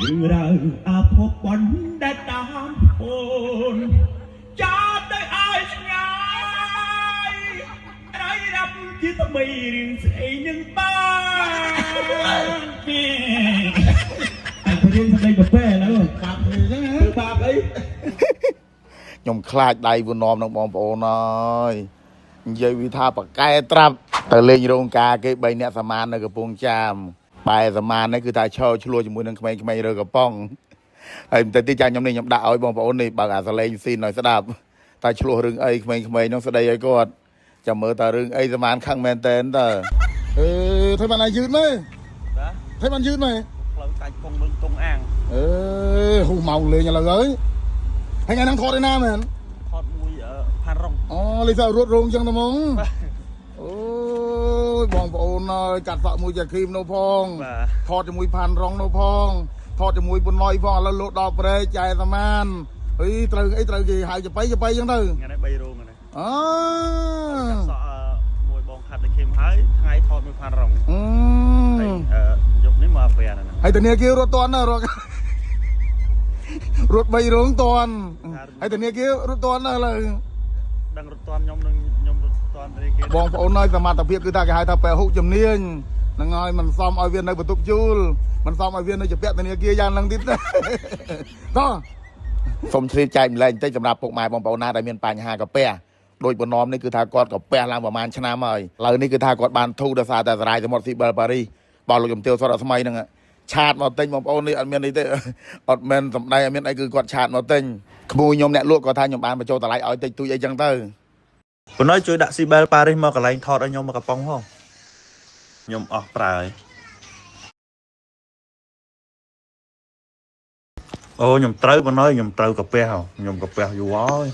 រឿងរ៉ាវអាភពប៉ុនដែលតាមអូនចាប់ទៅឲ្យឆ្ងាយរៃរាប់ជាថ្មីរឿងស្អីនឹងបានពីអញរៀនស្ដីកាហ្វេឥឡូវបាបរឿងហ្នឹងបាបអីខ្ញុំខ្លាចដៃវនំនឹងបងប្អូនអើយនិយាយវិថាបកែត្រាប់ទៅលេងរោងការគេ3អ្នកសមាននៅកំពង់ចាមបែសមាននេះគឺថាឈរឆ្លោះជាមួយនឹងក្មេងៗរើកំប៉ុងហើយបន្តិចទៀតចាខ្ញុំនេះខ្ញុំដាក់ឲ្យបងប្អូននេះបើកអាសលេងស៊ីនឲ្យស្ដាប់តែឆ្លោះរឿងអីក្មេងៗនោះស្ដីឲ្យគាត់ចាំមើលតើរឿងអីសមានខឹងមែនតើធ្វើបានឲ្យយឺតមើលធ្វើបានយឺតមើលផ្លូវកាច់ពងមើលតុងអាងហ៊ូម៉ោងលេងឥឡូវហើយថ្ងៃហ្នឹងថតឯណាមែនថតមួយផានរងអូលេខរត់រោងចឹងតែហ្មងអូយបងប្អូនអើយកាត់សក់មួយចាគ្រីមនោះផងថតជាមួយផានរងនោះផងថតជាមួយបុនលុយផងឥឡូវលោតដល់ព្រែកចែសាមានអីត្រូវអីត្រូវគេហៅចបៃចឹងទៅថ្ងៃនេះ3រោងហ្នឹងអូកាត់សក់មួយបងខាត់តែឃីមហើយថ្ងៃថតមួយផានរងយប់នេះមកព្រានហ្នឹងហើយតានីគេរត់តន់ណារត់រត់3រោងតន់ហើយតានីគេរត់តន់ណាឥឡូវដឹងរត់តន់ខ្ញុំរត់តន់តានីគេបងប្អូនហើយសមត្ថភាពគឺថាគេហៅថាពហុជំនាញហ្នឹងហើយមិនសមឲ្យវានៅបន្ទប់ជួលមិនសមឲ្យវានៅជាពាក់តានីគេយ៉ាងហ្នឹងទៀតតោះសូមជ្រាបចែកម្លែងបន្តិចសម្រាប់ពុកម៉ែបងប្អូនណាដែលមានបញ្ហាកាពះដោយបំណំនេះគឺថាគាត់កាពះឡើងប្រហែលឆ្នាំហើយឥឡូវនេះគឺថាគាត់បានធូរដោយសារតែសារាយសមុទ្រស៊ីបិលប៉ារីសបងលោកជំទាវសុតអស្មីហ្នឹងឆាតមកទិញបងប្អូននេះអត់មានអីទេអត់មែនសំដែងអត់មានអីគឺគាត់ឆាតមកទិញក្មួយខ្ញុំអ្នកលក់គាត់ថាខ្ញុំបានបញ្ចូលតម្លៃឲ្យតិចតួចអីចឹងទៅប៉ុន្តែជួយដាក់ស៊ីបិលប៉ារីសមកកន្លែងថតឲ្យខ្ញុំមកកំប៉ុងផងខ្ញុំអស់ប្រើហើយអូខ្ញុំត្រូវប៉ុន្តែខ្ញុំត្រូវកាពះខ្ញុំកាពះយូរហើយ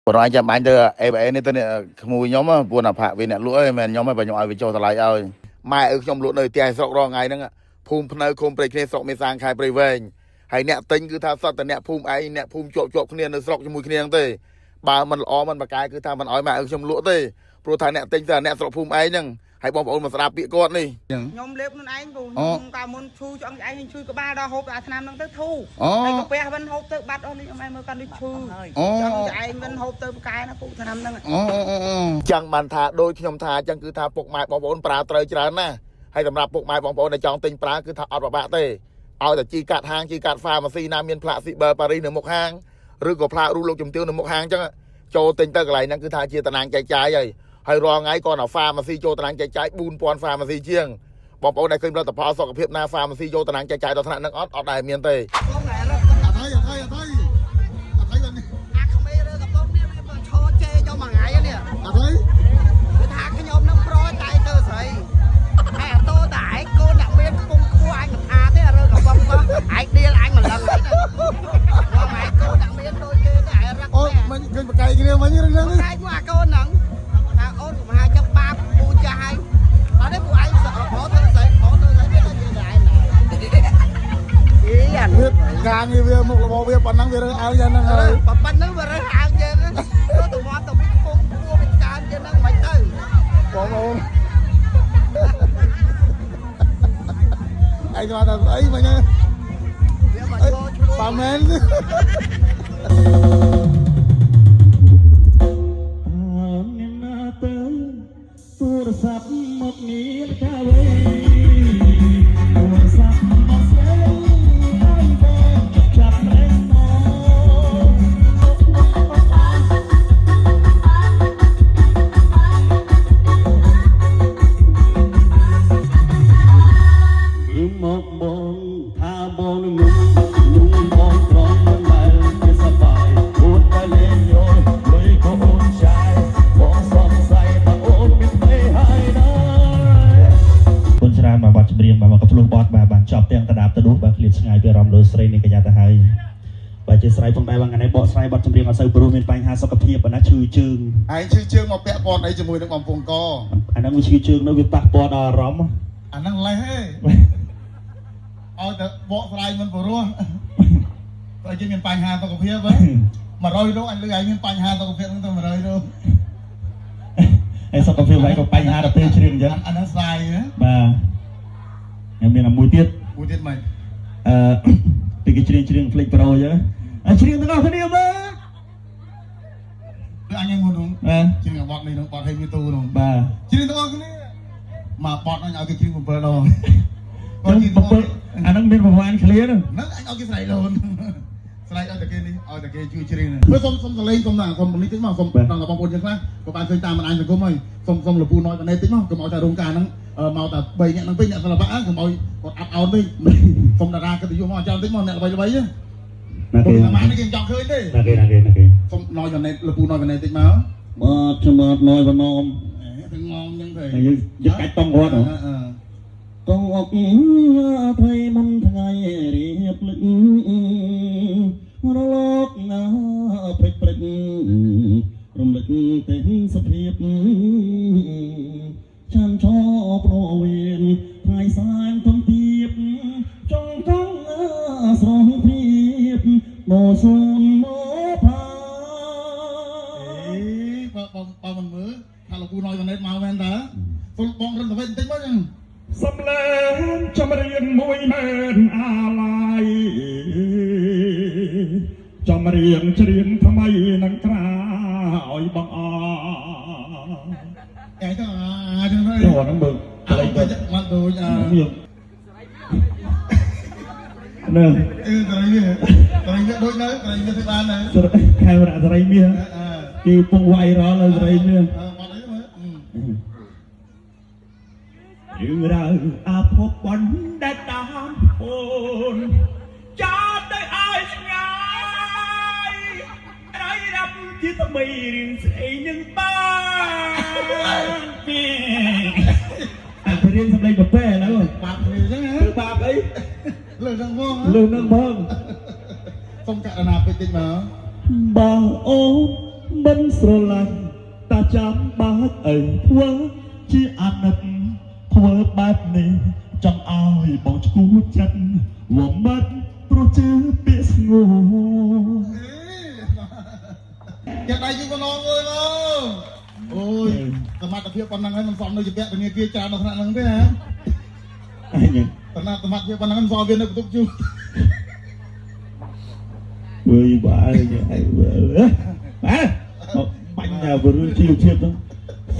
បងឯងចាំបាញ់ទៅអេបអេនេះទៅក្មួយខ្ញុំពួនអាផាក់វាអ្នកលក់អីមែនខ្ញុំឯងបើខ្ញុំឲ្យវាចុះតម្លៃឲ្យម៉ែឪខ្ញុំលក់នៅផ្ទះស្រុករងថ្ងៃហ្នឹងភូមិភ្នៅឃុំព្រៃគ្នាស្រុកមេសាងខេត្តព្រៃវែងហើយអ្នកទិញគឺថាសតតែអ្នកភូមិឯងអ្នកភូមិជាប់គ្នានៅស្រុកជាមួយគ្នាហ្នឹងទេបើមិនល្អមិនបកកាយគឺថាមិនឲ្យម៉ែឪខ្ញុំលក់ទេព្រោះថាអ្នកទិញតែអ្នកស្រុកភូមិឯងហ្នឹងហើយបងប្អូនមកស្ដាប់ពាក្យគាត់នេះខ្ញុំលេបខ្លួនឯងព្រោះខ្ញុំកាលមុនឈូចង់ឯងឈឺក្បាលដល់ហូបអាឆ្នាំហ្នឹងទៅធូរហើយកាពះវិញហូបទៅបាត់អស់នេះអមឯងមើលកាន់ដូចឈឺចង់ឯងវិញហូបទៅប្រកែណាពុកឆ្នាំហ្នឹងចឹងបានថាដូចខ្ញុំថាចឹងគឺថាពុកម៉ែបងប្អូនប្រើត្រូវច្រើនណាស់ហើយសម្រាប់ពុកម៉ែបងប្អូនដែលចង់ទិញប្រើគឺថាអត់ពិបាកទេឲ្យតែជីកាត់ហាងជីកាត់ហ្វាម៉ាស៊ីណាមានផ្លាកស៊ីបិលប៉ារីសនៅមុខហាងឬក៏ផ្លាករូបលោកជំទាវនៅមុខហាងចឹងចូលទិញទៅកន្លែងហ្នឹងគឺថាជាតំណាងចែកចាយហើយរាល់ថ្ងៃក៏នៅហ្វាម៉ាស៊ីចូលតំណាងចែកចាយ4000ហ្វាម៉ាស៊ីជាងបងប្អូនដែលឃើញផលិតផលសុខភាពណាហ្វាម៉ាស៊ីយកតំណាងចែកចាយដល់ថ្នាក់ហ្នឹងអត់ដែលមានទេអាក្មេរើកំប៉ុងនេះវាឈរជេយកមួយថ្ងៃនេះអត់ហើយគឺថាខ្ញុំនឹងប្រតែទៅស្រីហើយអាតូតែឯងកូនអ្នកមានខ្ពង់ខ្ពស់អញមិនថាទេរើកំប៉ុងក៏ឯងដៀលអញមិនដឹងទេបងឯងកូនអ្នកមានដូចគេទេឯងរឹកអូមិនឃើញបកកាយគ្នាមិញរឿងហ្នឹងឯងពួកអាកូនហ្នឹងថាអូនកុំហាចាប់បាបពូចាស់ហើយអត់ទេពួកឯងសក់ប្រទៅស្រីប្រទៅស្រីវាទៅឯងណាអីអានេះការងារវាមុខរបរវាប៉ុណ្ណឹងវារើសអើងយ៉ាងហ្នឹងហើយប៉ុណ្ណឹងវារើសអើងយើងទៅមកទៅពីពងពួរពីកើនយើងហ្នឹងមិនទៅបងប្អូនឯងគាត់ថាអីមិញវាមកចូលឆ្លោះប៉ាមែនទូរស័ព្ទមកមានកាវេទូរស័ព្ទមកស្អីឲ្យបងចាប់លេងមកបងថាបងនឹងបងត្រង់មិនដែលជាសប្បាយពួតតែលេងយល់លុយក៏អូនចាយបងសង្ស័យថាអូនមានទេហើយដែរគុណច្រើនមកបាត់ចម្រៀងមកកំភ្លុះបត់បានចប់ទាំងកដាបទៅនោះបាទឃ្លាតឆ្ងាយពីអារម្មណ៍លើស្រីនេះកញ្ញាទៅហើយបាទជាស្រ័យផងដែរបងថ្ងៃនេះបកស្រាយបត់ចម្រៀងអត់សូវព្រោះមានបញ្ហាសុខភាពប៉ុណ្ណាឈឺជើងឯងឈឺជើងមកពាក់ព័ន្ធអីជាមួយនឹងបំពង់កអាហ្នឹងវាឈឺជើងនោះវាប៉ះពាល់ដល់អារម្មណ៍អាហ្នឹងលេះហេឲ្យតែបកស្រាយមិនព្រោះតែយើងមានបញ្ហាសុខភាពហ៎100រោគអញលើឯងមានបញ្ហាសុខភាពហ្នឹងទៅ100រោគ ហើយសុខភាពໄວក៏បញ្ហាដល់ពេលជ្រៀងអញ្ចឹង អានោះស្រាយណា បាទហើយមានមួយទៀត មួយទៀតមិន ពីគេជ្រៀង Flick Pro អញ្ចឹងជ្រៀងទាំងអស់គ្នាមើល គឺអញហ្នឹងនោះ បាទ ជ្រៀងបត់នេះនោះបត់ឲ្យវាទូនោះ បាទ ជ្រៀងទាំងអស់គ្នាមកបត់អញឲ្យគេជ្រៀង7ដង ខ្ញុំអាហ្នឹងមានប្រវត្តិឃ្លាហ្នឹង ហ្នឹងអញឲ្យគេស្រែកលូនស្រែកឲ្យតែគេនេះឲ្យតែគេជួយជ្រៀងមើលសុំសលេងសុំណាសុំនេះតិចមកសុំដល់បងប្អូនយើងខ្លះក៏បានឃើញតាមបណ្ដាញសង្គមហើយសុំលពូណយតនេះតិចមកកុំឲ្យតែរោងការហ្នឹងមកតែ3នាក់ហ្នឹងពេញអ្នកសិល្បៈកុំឲ្យគាត់អាប់អោនពេកសុំតារាកិត្តិយសមកចាំតិចមកអ្នកល្បីៗណា ណាគេ ប្រហែលនេះគេចង់ឃើញទេ ណាគេ សុំណយតនេះលពូណយតនេះតិចមក បាទខ្ញុំបាទណយវណ្ណម ទៅងងហ្នឹងទេ ហើយយើងកាច់តង់គាត់ហ៎តង់អុកថៃមិនថ្ងៃរៀបលឹករលកណាព្រិចរំលឹកតែសភាពចាំឈប់រវេនថ្ងៃសានធំទៀបចង់ស្រងភាពមកសូនមកផា បើមិនមើលថាលពូណយតនេះមកមែនតើសុំបងរំទៅវិញតិចមកចឹង សំឡេងចម្រៀងមួយមែនអាឡាយចម្រៀងច្រៀងថ្មីនឹងក្រោយបងអ ឯងទៅចឹងទៅ ចូលហ្នឹងមើល អត់ទៅមកដូចនេះ អឺត្រីវាដូចនៅត្រីវាទៅបាននៅ ខេមរៈសរីមាស អឺ គេពងវាយរលសរីមាស អត់អីមើល រឿងរ៉ាវអាភពបនដែលតាមអូនចាំទៅឲ្យស្ងាយរៃរាប់ជាថ្មីរៀងស្អីនឹងបានពីអត់រៀនសម្លេងប្រពែឥឡូវ បាបវាចឹងហ៎ ធ្វើបាបអី លើនឹងហ្មង លើនឹងបង សុំករណីពេកតិចមក បងអូនមិនស្រឡាញ់តាចាំបាច់អីធ្វើជាអាណិតធ្វើបែបនេះចង់ឲ្យបងឈួតចិត្តវមិតព្រោះជឿពាក្យស្ងួន ចិត្តដៃយើងក៏នងអើយមកអូយសមត្ថភាពប៉ុណ្ណឹងហើយមិនសមនៅជាពាក់ធនាគារច្រើននៅថ្នាក់ហ្នឹងទេហ៎ អញ តំណាសមត្ថភាពប៉ុណ្ណឹងមិនសមវានៅបន្ទប់ជួល វើយបាយអីវើបាញ់ដល់រឿងជីវភាពហ្នឹង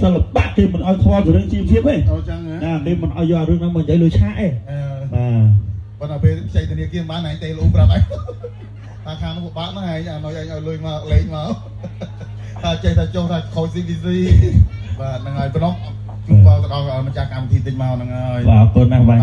សិល្បៈគេមិនឲ្យខ្វល់ពីរឿងជីវភាពទេ អូចឹងហ៎ ណាគេមិនឲ្យយករឿងហ្នឹងមកនិយាយលុយឆាកទេបាទ ប៉ុន្តែពេលខ្ចីធនាគារបានឯងទេលោកប្រាប់ឯងថាខាងនោះពិបាកណាស់ឯងឲ្យឲ្យលុយមកលេងមកថាចេះថាចុះថាខូច CBC បាទហ្នឹងហើយប៉ុណ្ណោះជួបបងទៅដល់ម្ចាស់កម្មវិធីតិចមកហ្នឹងហើយ បាទអរគុណណាស់បាទ